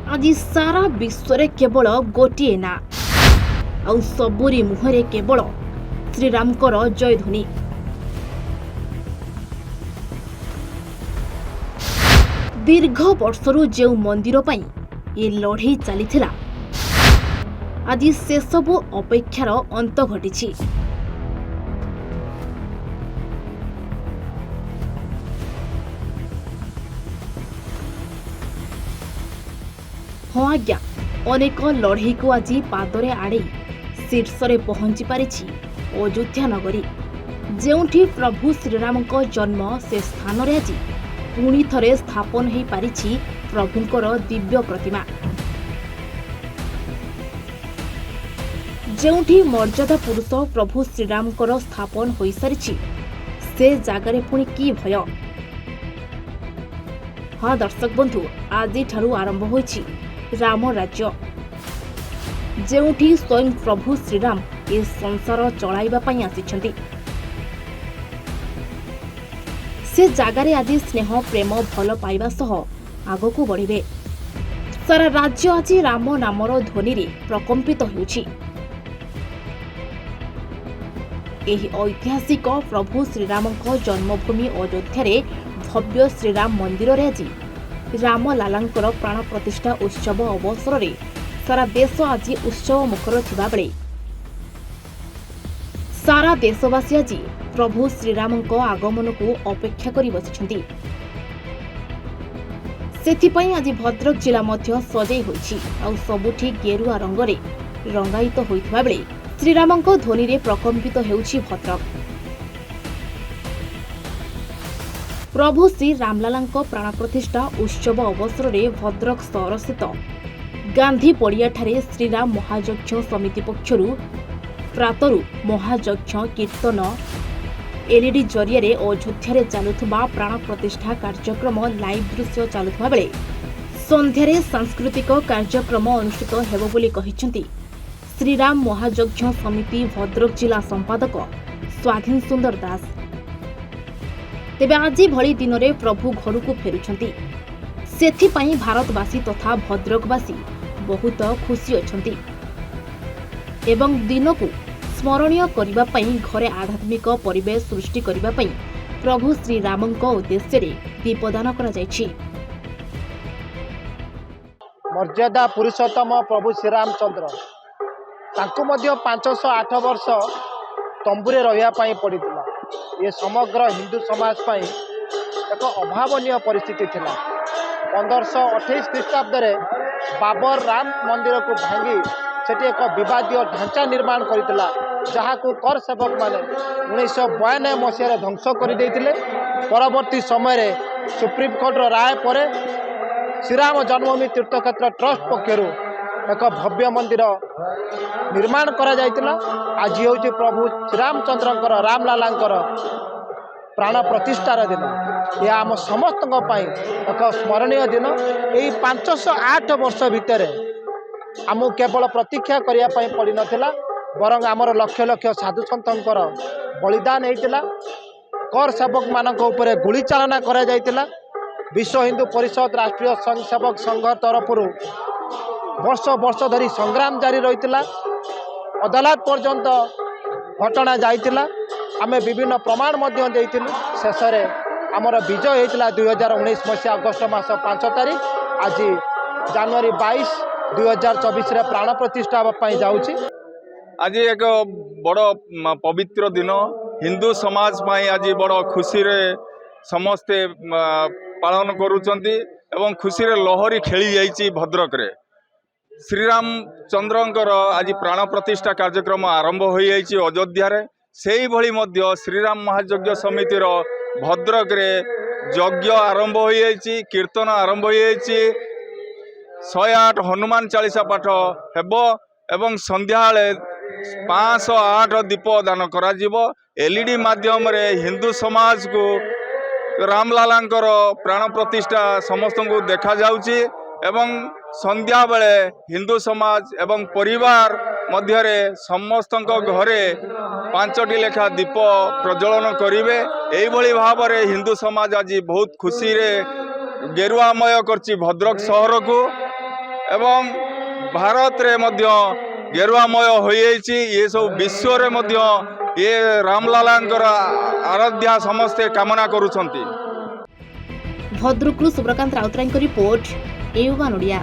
आज सारा विश्व रे केवल गोटे ना आउ सबुरी मुहरे केवल श्रीरामकर जयध्वनि। दीर्घ वर्षरु जो मंदिर पई ये लड़ाई चलीथिला आज से सबु अपेक्षार अंत घटिछि। हाँ आज्ञा अनेक लड़ाई को आज पादरे आड़े शीर्ष रे पहुंची पारिछि अयोध्या नगरी, जेउठी प्रभु श्रीराम को जन्म से स्थान रे आज पुणी थरे स्थापन हो पारिछि प्रभुंकर दिव्य प्रतिमा। जेउठी मर्यादा पुरुष प्रभु श्रीरामकर स्थापन हो सारिछि से जगार पुणी की भय। हाँ दर्शक बंधु, आज ठारू आरंभ होइछि राम राज्य, जेउठी स्वयं प्रभु श्रीराम ए संसार चलाइबा पई आसिछन्ति। से जगारे आज स्नेह प्रेम भल पाइबा सह आगकू बढ़िबे। सारा राज्य आज राम नामर ध्वनि रे प्रकंपित होउछि। एही ऐतिहासिक प्रभु श्रीरामଙ୍କ जन्मभूमि अयोध्या रे भव्य श्रीराम मंदिर रे आज रामलालांकर प्राण प्रतिष्ठा उत्सव अवसर रे सारा देश आज उत्सव मुखर थिबा बेले सारा देशवासी आज प्रभु श्रीरामଙ୍କ आगमन को अपेक्षा करी बसिछन्ति। सेथिपई आज भद्रक जिला मध्य सजै होइछि आ सबुठी गेरुआ रंग रे रंगायित होइथिबा बेले श्रीरामଙ୍କ ध्वनि रे प्रकंपित हेउछि भद्रक। प्रभु श्री रामलालांको प्राण प्रतिष्ठा उत्सव अवसर रे भद्रक सहर स्थित गांधी पड़िया ठारे श्रीराम महायज्ञ समिति पक्षरु प्रातरु महायज्ञ कीर्तन एलईडी जरिया रे अयोध्या रे चालुथबा प्राण प्रतिष्ठा कार्यक्रम लाइव दृश्य चालुथबा बेले संध्यारे सांस्कृतिक कार्यक्रम अनुष्ठित हेबो बोली कहिसंती श्रीराम महायज्ञ समिति भद्रक जिला संपादक स्वाधीन सुंदर दास। तेबे आज भली दिन रे प्रभु घर को फेरुछंती, सेथिपई भारतवासी तथा भद्रकवासी बहुत खुशी अछंती एवं दिन को स्मरणीय करिबा पई घरे आध्यात्मिक परिवेश सृष्टि करिबा पई प्रभु श्री रामଙ୍କ उद्देश्य रे दीपदान करा जायछि। मर्यादा पुरुषोत्तम प्रभु श्री रामचंद्र तांको मध्य 508 वर्ष तंबुरे रहिया पई पड़ितला। ये समग्र हिंदू समाज पई एक अभावनीय परिस्थिति थिला। 1528 ख्रीष्टाब्द रे बाबर राम मंदिर को भांगी सेठी एक विवादीय ढांचा निर्माण करथिला, जहा को कर सेवक माने 1992 मसीह ध्वंस कर देथिले। परवर्ती समय रे सुप्रीम कोर्ट रो राय परे श्रीराम जन्मभूमि तीर्थक्षेत्र ट्रस्ट पक्षरु एक भव्य मंदिर निर्माण करा जायतिला। आज होउछि प्रभु श्रीरामचंद्रंकर रामलालांकर प्राण प्रतिष्ठार दिन। यह आम समस्त एक स्मरणीय दिन। यही 508 वर्ष भितर आमको केवल प्रतीक्षा करने पड़ नाला, बरं आमर लक्ष लक्ष साधु सन्तंकर बलिदान होता। कर सेवक मानक उपरे गुली चालना करा जायतिला। विश्व हिंदू परिषद राष्ट्रीय संघ सेवक संघ तरफ वर्ष वर्ष धरी संग्राम जारी रही। अदालत पर्यंत घटना जाइतिला। आमे विभिन्न प्रमाण शेष में आमर विजय होता 2019 मसीहा अगस्ट मास 5 तारिख। आज जनवरी 22 2024 रे प्राण प्रतिष्ठा जाउछि। आज एक बड़ पवित्र दिन हिंदू समाज पाई आज बड़ खुशी रे समस्ते पालन करुचंती एवं खुशी रे लहरी खेली जाइछि। भद्रक रे श्रीराम चंद्रंकर आज प्राण प्रतिष्ठा कार्यक्रम आरंभ हो जाइछि अयोध्या रे। सेही भली मध्य श्रीराम महायज्ञ समितिर भद्रक रे यज्ञ आरंभ हो जाइछि, कीर्तन आरंभ हो जाइछि, 108 हनुमान चालीसा पाठ हेबो एवं संध्या 508 दीप दान करा जिवो। एलईडी माध्यम रे हिंदू समाज को रामलालांकर प्राण प्रतिष्ठा समस्त को देखा जाउछि एवं संध्या बेले हिंदू समाज एवं परिवार मध्य समस्त घरे 5टी लेखा दीप प्रज्वलन करिवे। एई भली भाव रे हिंदू समाज आज बहुत खुशी रे गेरुआमय करछि भद्रक सहर को एवं भारत रे मध्य गेरुआमय होइछि ये सब विश्व रे मध्य ये रामलालांकर आराध्या समस्ते कामना करुछंती। भद्रकରୁ ସୁବ୍ରକାନ୍ତ ରାଉତରାୟଙ୍କ ରିପୋର୍ଟ, ଏ1 ଓଡ଼ିଆ।